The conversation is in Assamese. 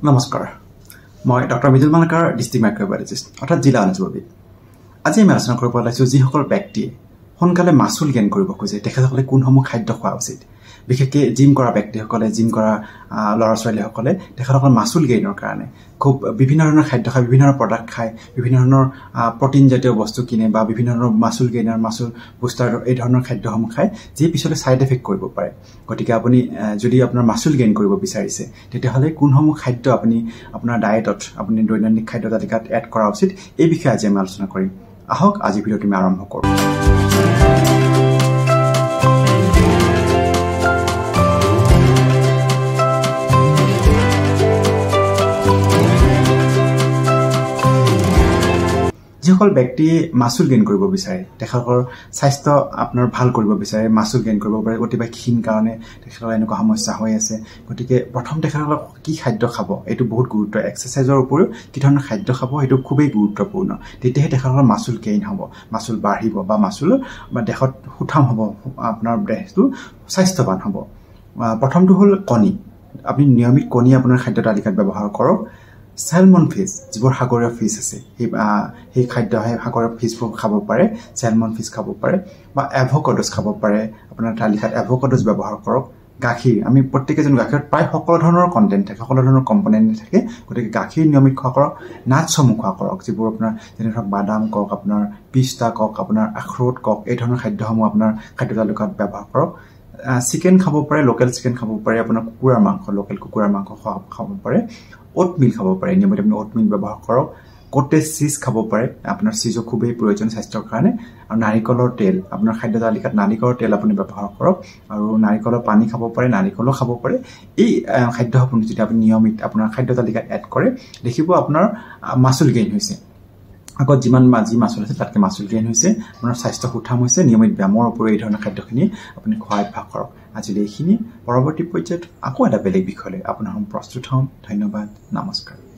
নমস্কাৰ মই ডক্টৰ মিজুল মালাকাৰ ডিস্ট্ৰিক্ট মাইক্ৰোবায়োলজিষ্ট অৰ্থাৎ জিলা অনুজীৱবিদ আজি আমি আলোচনা কৰিব ওলাইছোঁ যিসকল ব্যক্তিয়ে সোনকালে মাচুল গেইন কৰিব খোজে তেখেতসকলে কোনসমূহ খাদ্য খোৱা উচিত বিশেষকৈ জিম কৰা ব্যক্তিসকলে জিম কৰা ল'ৰা ছোৱালীসকলে তেখেতসকল মাচুল গেইনৰ কাৰণে খুব বিভিন্ন ধৰণৰ খাদ্য খায় বিভিন্ন ধৰণৰ প্ৰডাক্ট খায় বিভিন্ন ধৰণৰ প্ৰটিন জাতীয় বস্তু কিনে বা বিভিন্ন ধৰণৰ মাচুল গেইনৰ মাচুল বুষ্টাৰ এই ধৰণৰ খাদ্যসমূহ খায় যি পিছলৈ ছাইড এফেক্ট কৰিব পাৰে গতিকে আপুনি যদি আপোনাৰ মাচুল গেইন কৰিব বিচাৰিছে তেতিয়াহ'লে কোনসমূহ খাদ্য আপুনি আপোনাৰ ডায়েটত আপুনি দৈনন্দিন খাদ্য তালিকাত এড কৰা উচিত এই বিষয়ে আজি আমি আলোচনা কৰিম আহক আজি ভিডিঅ'টো আমি আৰম্ভ কৰোঁ যিসকল ব্যক্তিয়ে মাচুল গেইন কৰিব বিচাৰে তেখেতৰ স্বাস্থ্য আপোনাৰ ভাল কৰিব বিচাৰে মাচুল গেইন কৰিব পাৰে অতিবা ক্ষীণ কাৰণে তেখেতৰ এনেকুৱা সমস্যা হৈ আছে গতিকে প্ৰথম তেখেতসকলক কি খাদ্য খাব এইটো বহুত গুৰুত্ব এক্সাৰচাইজৰ উপৰিও কি ধৰণৰ খাদ্য খাব এইটো খুবেই গুৰুত্বপূৰ্ণ তেতিয়াহে তেখেতসকলৰ মাচুল গেইন হ'ব মাচুল বাঢ়িব বা মাচুল বা দেহত সুঠাম হ'ব আপোনাৰ দেহটো স্বাস্থ্যৱান হ'ব প্ৰথমটো হ'ল কণী আপুনি নিয়মিত কণী আপোনাৰ খাদ্য তালিকাত ব্যৱহাৰ কৰক চেলমন ফিছ যিবোৰ সাগৰীয় ফিছ আছে সেই খাদ্য সাগৰীয় ফিছবোৰ খাব পাৰে চেলমন ফিছ খাব পাৰে বা এভোকাডোছ খাব পাৰে আপোনাৰ তালিকাত এভোকাডোছ ব্যৱহাৰ কৰক গাখীৰ আমি প্ৰত্যেকজন গাখীৰত প্ৰায় সকলো ধৰণৰ কণ্টেণ্ট থাকে সকলো ধৰণৰ কম্পনেণ্ট থাকে গতিকে গাখীৰ নিয়মিত খোৱা কৰক নাটছসমূহ খোৱা কৰক যিবোৰ আপোনাৰ যেনে ধৰক বাদাম কওক আপোনাৰ পিস্তা কওক আপোনাৰ আখৰোট কওক এই ধৰণৰ খাদ্যসমূহ আপোনাৰ খাদ্য তালিকাত ব্যৱহাৰ কৰক চিকেন খাব পাৰে লোকেল চিকেন খাব পাৰে আপোনাৰ কুকুৰাৰ মাংস লোকেল কুকুৰাৰ মাংস খাব পাৰে ওটমিল খাব পাৰে নিয়মিত আপুনি ওটমিল ব্যৱহাৰ কৰক কটেজ চিজ খাব পাৰে আপোনাৰ চিজো খুবেই প্ৰয়োজন স্বাস্থ্যৰ কাৰণে আৰু নাৰিকলৰ তেল আপোনাৰ খাদ্য তালিকাত নাৰিকলৰ তেল আপুনি ব্যৱহাৰ কৰক আৰু নাৰিকলৰ পানী খাব পাৰে নাৰিকলো খাব পাৰে এই খাদ্যসমূহ যদি আপুনি নিয়মিত আপোনাৰ খাদ্য তালিকাত এড কৰে দেখিব আপোনাৰ মাচুল গেইন হৈছে আগত যিমান যি মাচুল আছে তাতকৈ মাচুল গেইন হৈছে আপোনাৰ স্বাস্থ্য সুঠাম হৈছে নিয়মিত ব্যায়ামৰ ওপৰত এই ধৰণৰ খাদ্যখিনি আপুনি খোৱা অভ্যাস কৰক আজিলৈ এইখিনি পৰৱৰ্তী পৰ্যায়ত আকৌ এটা বেলেগ বিষয়লৈ আপোনাৰ প্ৰস্তুত হ'ম ধন্যবাদ নমস্কাৰ